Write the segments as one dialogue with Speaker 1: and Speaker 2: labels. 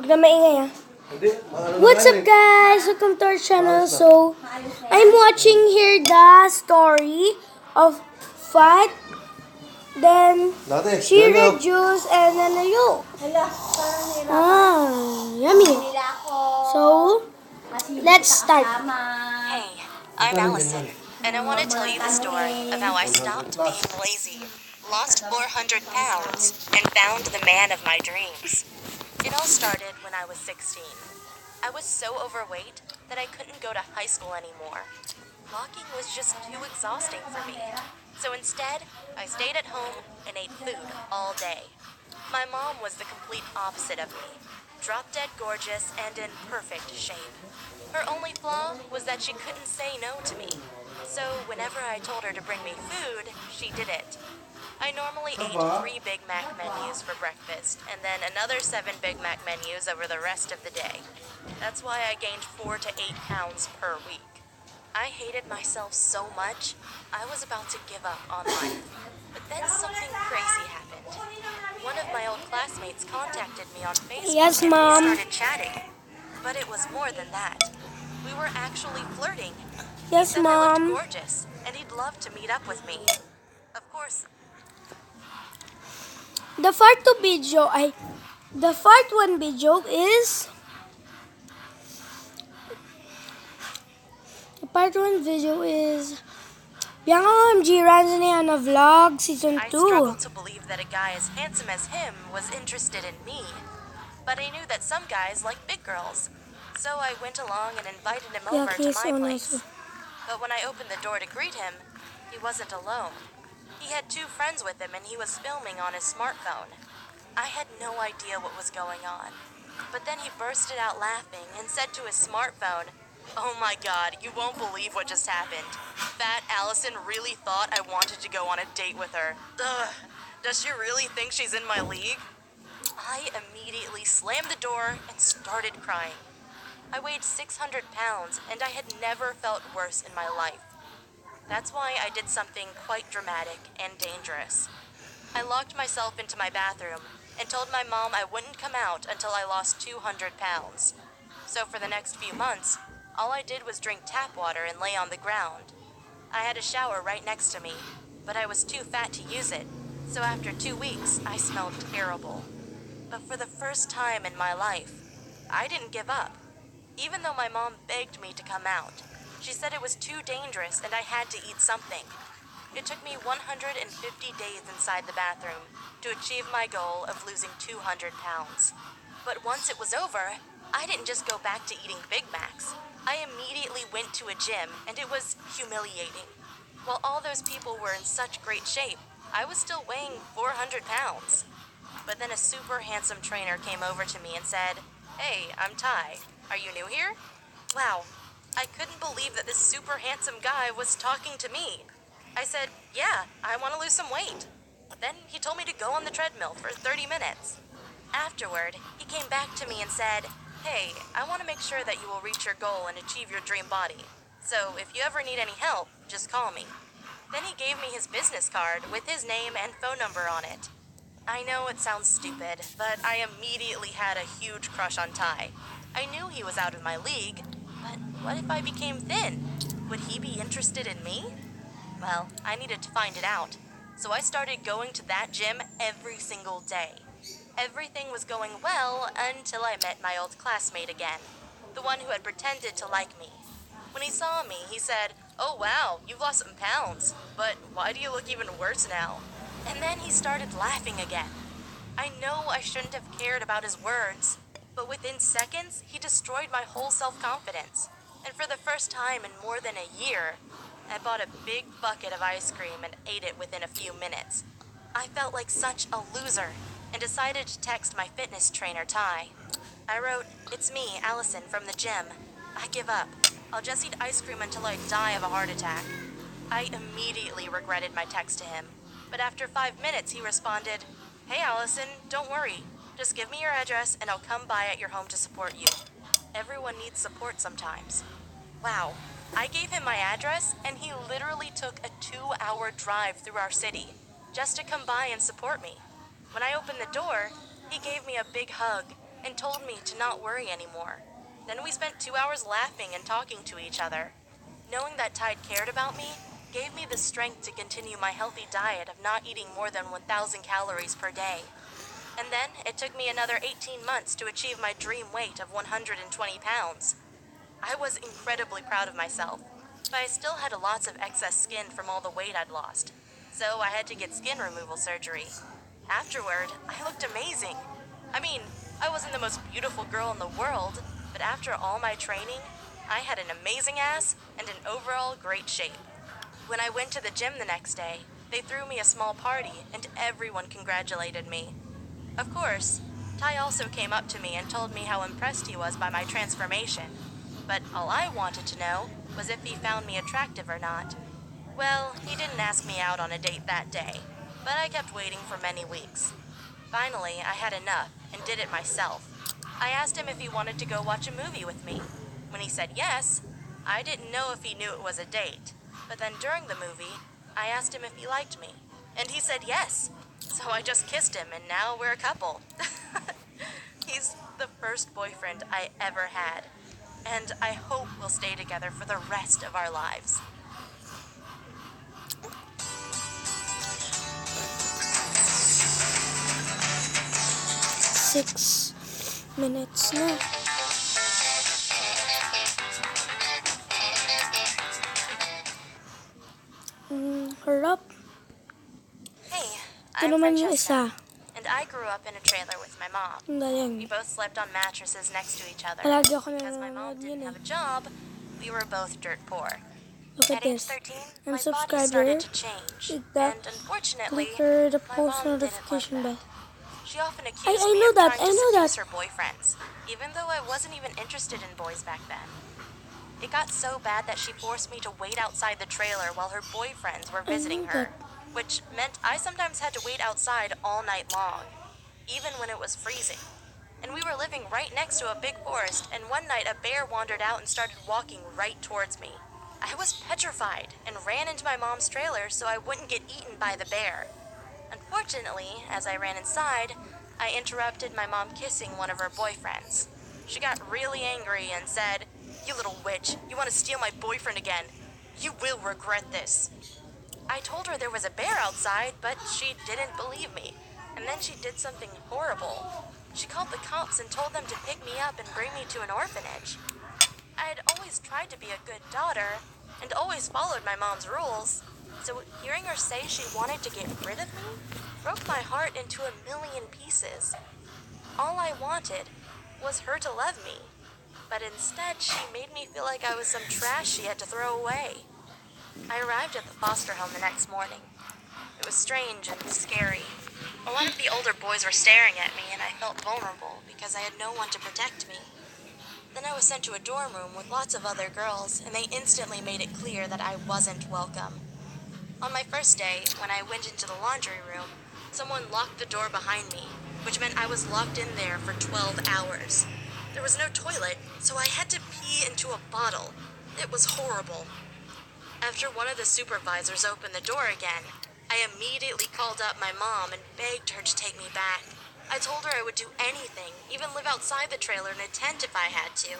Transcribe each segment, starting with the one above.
Speaker 1: Huwag na maingay ha. What's up guys? Welcome to our channel. So, I'm watching here the story of Fat. Then, she reduced and then a yolk. Yummy. So, let's start.
Speaker 2: Hey, I'm Allison, and I want to tell you the story of how I stopped being lazy, lost 400 pounds, and found the man of my dreams. It all started when I was 16. I was so overweight that I couldn't go to high school anymore. Walking was just too exhausting for me. So instead, I stayed at home and ate food all day. My mom was the complete opposite of me, drop-dead gorgeous and in perfect shape. Her only flaw was that she couldn't say no to me. So whenever I told her to bring me food, she did it. I normally ate 3 Big Mac menus for breakfast, and then another 7 Big Mac menus over the rest of the day. That's why I gained 4 to 8 pounds per week. I hated myself so much, I was about to give up on life. But then something crazy happened. One of my old classmates contacted me on Facebook
Speaker 1: Yes,
Speaker 2: and we
Speaker 1: Mom.
Speaker 2: started chatting. But it was more than that. We were actually flirting.
Speaker 1: Yes,
Speaker 2: He said I looked
Speaker 1: Mom.
Speaker 2: gorgeous, and he'd love to meet up with me. Of course,
Speaker 1: The part 1 video is Bianca OMG runs Lheann vlog season
Speaker 2: I
Speaker 1: 2.
Speaker 2: struggled to believe that a guy as handsome as him was interested in me. But I knew that some guys like big girls. So I went along and invited him
Speaker 1: Yeah,
Speaker 2: over to
Speaker 1: he's
Speaker 2: my
Speaker 1: on
Speaker 2: place.
Speaker 1: also.
Speaker 2: But when I opened the door to greet him, he wasn't alone. He had 2 friends with him and he was filming on his smartphone. I had no idea what was going on. But then he bursted out laughing and said to his smartphone, "Oh my god, you won't believe what just happened. Fat Allison really thought I wanted to go on a date with her. Ugh, does she really think she's in my league?" I immediately slammed the door and started crying. I weighed 600 pounds and I had never felt worse in my life. That's why I did something quite dramatic and dangerous. I locked myself into my bathroom and told my mom I wouldn't come out until I lost 200 pounds. So for the next few months, all I did was drink tap water and lay on the ground. I had a shower right next to me, but I was too fat to use it, so after 2 weeks, I smelled terrible. But for the first time in my life, I didn't give up. Even though my mom begged me to come out, she said it was too dangerous and I had to eat something. It took me 150 days inside the bathroom to achieve my goal of losing 200 pounds. But once it was over, I didn't just go back to eating Big Macs. I immediately went to a gym and it was humiliating. While all those people were in such great shape, I was still weighing 400 pounds. But then a super handsome trainer came over to me and said, "Hey, I'm Ty. Are you new here?" Wow, I couldn't believe that this super handsome guy was talking to me. I said, "Yeah, I want to lose some weight." Then he told me to go on the treadmill for 30 minutes. Afterward, he came back to me and said, "Hey, I want to make sure that you will reach your goal and achieve your dream body. So if you ever need any help, just call me." Then he gave me his business card with his name and phone number on it. I know it sounds stupid, but I immediately had a huge crush on Ty. I knew he was out of my league, but what if I became thin? Would he be interested in me? Well, I needed to find it out, so I started going to that gym every single day. Everything was going well until I met my old classmate again, the one who had pretended to like me. When he saw me, he said, "Oh wow, you've lost some pounds, but why do you look even worse now?" And then he started laughing again. I know I shouldn't have cared about his words, but within seconds, he destroyed my whole self-confidence. And for the first time in more than a year, I bought a big bucket of ice cream and ate it within a few minutes. I felt like such a loser and decided to text my fitness trainer, Ty. I wrote, "It's me, Allison, from the gym. I give up. I'll just eat ice cream until I die of a heart attack." I immediately regretted my text to him, but after 5 minutes he responded, "Hey Allison, don't worry. Just give me your address and I'll come by at your home to support you. Everyone needs support sometimes." Wow, I gave him my address and he literally took a 2-hour drive through our city just to come by and support me. When I opened the door, he gave me a big hug and told me to not worry anymore. Then we spent 2 hours laughing and talking to each other. Knowing that Tide cared about me gave me the strength to continue my healthy diet of not eating more than 1,000 calories per day. And then it took me another 18 months to achieve my dream weight of 120 pounds. I was incredibly proud of myself, but I still had lots of excess skin from all the weight I'd lost, so I had to get skin removal surgery. Afterward, I looked amazing. I mean, I wasn't the most beautiful girl in the world, but after all my training, I had an amazing ass and in overall great shape. When I went to the gym the next day, they threw me a small party and everyone congratulated me. Of course, Ty also came up to me and told me how impressed he was by my transformation. But all I wanted to know was if he found me attractive or not. Well, he didn't ask me out on a date that day, but I kept waiting for many weeks. Finally, I had enough and did it myself. I asked him if he wanted to go watch a movie with me. When he said yes, I didn't know if he knew it was a date. But then during the movie, I asked him if he liked me, and he said yes. So I just kissed him, and now we're a couple. He's the first boyfriend I ever had, and I hope we'll stay together for the rest of our lives.
Speaker 1: Six minutes na. Harap.
Speaker 2: Hey,
Speaker 1: Ito
Speaker 2: I'm
Speaker 1: naman yung
Speaker 2: Francesca,
Speaker 1: isa.
Speaker 2: and I grew up in a trailer with my mom.
Speaker 1: Ang galing.
Speaker 2: We both slept on mattresses next to each other.
Speaker 1: Palagi ako
Speaker 2: Because my mom
Speaker 1: nanonood
Speaker 2: didn't
Speaker 1: yun
Speaker 2: have a job, we were both dirt poor.
Speaker 1: Look at
Speaker 2: At age
Speaker 1: this.
Speaker 2: 13,
Speaker 1: I'm
Speaker 2: my
Speaker 1: a
Speaker 2: body
Speaker 1: subscriber.
Speaker 2: started to change,
Speaker 1: Click that.
Speaker 2: and unfortunately,
Speaker 1: Click the
Speaker 2: my
Speaker 1: post
Speaker 2: mom didn't like
Speaker 1: notification
Speaker 2: that.
Speaker 1: bell.
Speaker 2: She often accused
Speaker 1: I
Speaker 2: me
Speaker 1: know
Speaker 2: of
Speaker 1: that,
Speaker 2: trying
Speaker 1: I
Speaker 2: to
Speaker 1: know
Speaker 2: seduce
Speaker 1: that.
Speaker 2: her boyfriends, even though I wasn't even interested in boys back then. It got so bad that she forced me to wait outside the trailer while her boyfriends were
Speaker 1: I
Speaker 2: visiting
Speaker 1: know
Speaker 2: her, which meant I sometimes had to wait outside all night long, even when it was freezing. And we were living right next to a big forest, and one night a bear wandered out and started walking right towards me. I was petrified and ran into my mom's trailer so I wouldn't get eaten by the bear. Unfortunately, as I ran inside, I interrupted my mom kissing one of her boyfriends. She got really angry and said, "You little witch, you want to steal my boyfriend again? You will regret this." I told her there was a bear outside, but she didn't believe me. And then she did something horrible. She called the cops and told them to pick me up and bring me to an orphanage. I had always tried to be a good daughter and always followed my mom's rules. So hearing her say she wanted to get rid of me broke my heart into a million pieces. All I wanted was her to love me. But instead, she made me feel like I was some trash she had to throw away. I arrived at the foster home the next morning. It was strange and scary. A lot of the older boys were staring at me, and I felt vulnerable because I had no one to protect me. Then I was sent to a dorm room with lots of other girls, and they instantly made it clear that I wasn't welcome. On my first day, when I went into the laundry room, someone locked the door behind me, which meant I was locked in there for 12 hours. There was no toilet, so I had to pee into a bottle. It was horrible. After one of the supervisors opened the door again, I immediately called up my mom and begged her to take me back. I told her I would do anything, even live outside the trailer in a tent if I had to.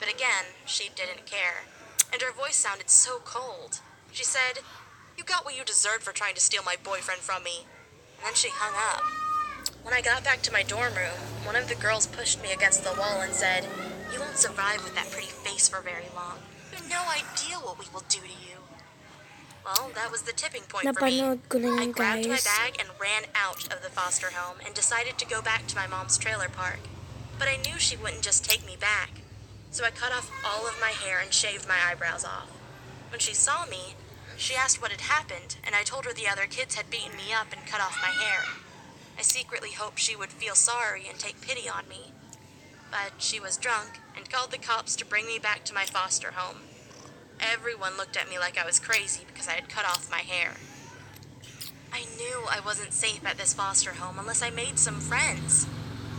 Speaker 2: But again, she didn't care, and her voice sounded so cold. She said, "You got what you deserved for trying to steal my boyfriend from me." And then she hung up. When I got back to my dorm room, one of the girls pushed me against the wall and said, "You won't survive with that pretty face for very long. You have no idea what we will do to you." Well, that was the tipping point for me.
Speaker 1: Napanood ko na
Speaker 2: I
Speaker 1: yun,
Speaker 2: grabbed my
Speaker 1: guys.
Speaker 2: bag and ran out of the foster home and decided to go back to my mom's trailer park. But I knew she wouldn't just take me back. So I cut off all of my hair and shaved my eyebrows off. When she saw me, she asked what had happened, and I told her the other kids had beaten me up and cut off my hair. I secretly hoped she would feel sorry and take pity on me. But she was drunk and called the cops to bring me back to my foster home. Everyone looked at me like I was crazy because I had cut off my hair. I knew I wasn't safe at this foster home unless I made some friends.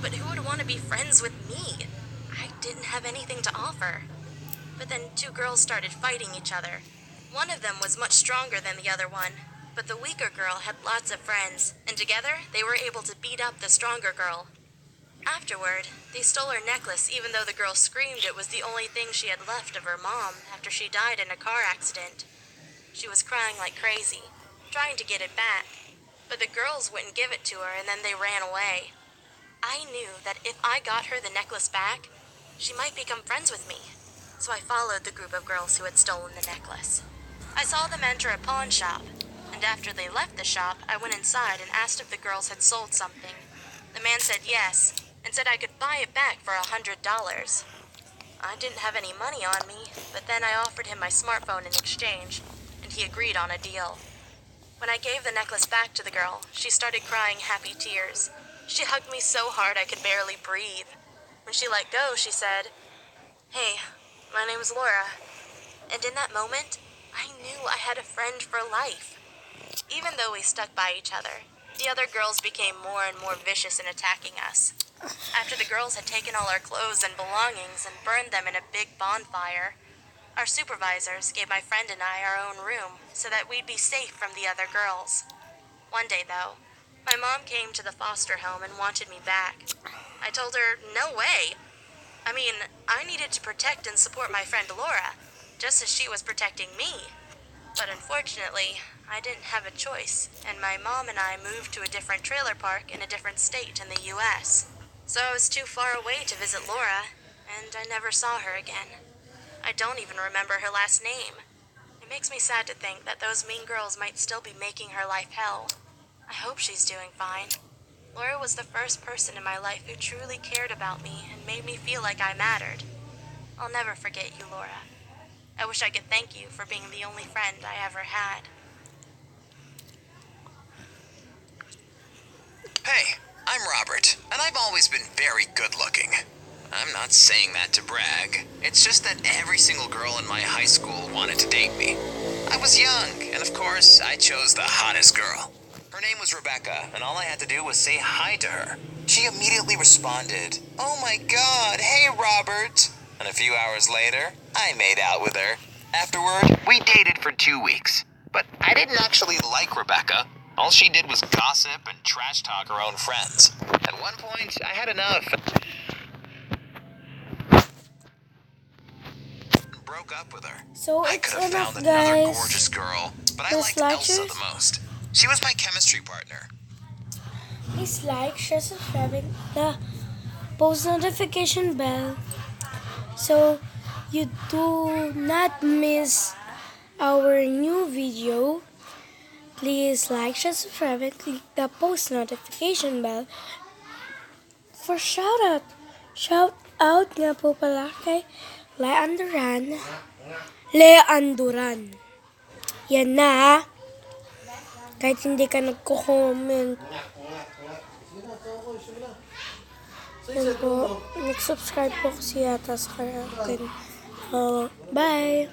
Speaker 2: But who would want to be friends with me? I didn't have anything to offer. But then two girls started fighting each other. One of them was much stronger than the other one, but the weaker girl had lots of friends, and together they were able to beat up the stronger girl. Afterward, they stole her necklace even though the girl screamed it was the only thing she had left of her mom after she died in a car accident. She was crying like crazy, trying to get it back, but the girls wouldn't give it to her and then they ran away. I knew that if I got her the necklace back, she might become friends with me, so I followed the group of girls who had stolen the necklace. I saw them enter a pawn shop, and after they left the shop, I went inside and asked if the girls had sold something. The man said yes, and said I could buy it back for $100. I didn't have any money on me, but then I offered him my smartphone in exchange, and he agreed on a deal. When I gave the necklace back to the girl, she started crying happy tears. She hugged me so hard I could barely breathe. When she let go, she said, "Hey, my name's Laura." And in that moment, I knew I had a friend for life. Even though we stuck by each other, the other girls became more and more vicious in attacking us. After the girls had taken all our clothes and belongings and burned them in a big bonfire, our supervisors gave my friend and I our own room so that we'd be safe from the other girls. One day, though, my mom came to the foster home and wanted me back. I told her, no way. I mean, I needed to protect and support my friend Laura, just as she was protecting me. But unfortunately, I didn't have a choice, and my mom and I moved to a different trailer park in a different state in the U.S. So I was too far away to visit Laura, and I never saw her again. I don't even remember her last name. It makes me sad to think that those mean girls might still be making her life hell. I hope she's doing fine. Laura was the first person in my life who truly cared about me and made me feel like I mattered. I'll never forget you, Laura. I wish I could thank you for being the only friend I ever had.
Speaker 3: Hey, I'm Robert, and I've always been very good looking. I'm not saying that to brag. It's just that every single girl in my high school wanted to date me. I was young, and of course, I chose the hottest girl. Her name was Rebecca, and all I had to do was say hi to her. She immediately responded, "Oh my god, hey Robert!" And a few hours later, I made out with her. Afterward, we dated for 2 weeks. But I didn't actually like Rebecca. All she did was gossip and trash talk her own friends. At one point, I had enough and broke up with her.
Speaker 1: So
Speaker 3: I
Speaker 1: it's
Speaker 3: could have
Speaker 1: enough,
Speaker 3: found another
Speaker 1: guys.
Speaker 3: gorgeous girl, but I
Speaker 1: Just
Speaker 3: liked
Speaker 1: like
Speaker 3: Elsa
Speaker 1: yours.
Speaker 3: the most. She was my chemistry partner.
Speaker 1: Please like, share, subscribe, and the post notification bell so you do not miss our new video. Please like, share, subscribe, and click the post notification bell for shout out. Shout out nga po pala kay Lheann. Yan na. Kahit hindi ka nagko-comment. Yan po. Nag-subscribe po kasi yata sa akin. Bye!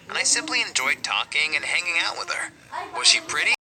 Speaker 3: And I simply enjoyed talking and hanging out with her. Was she pretty?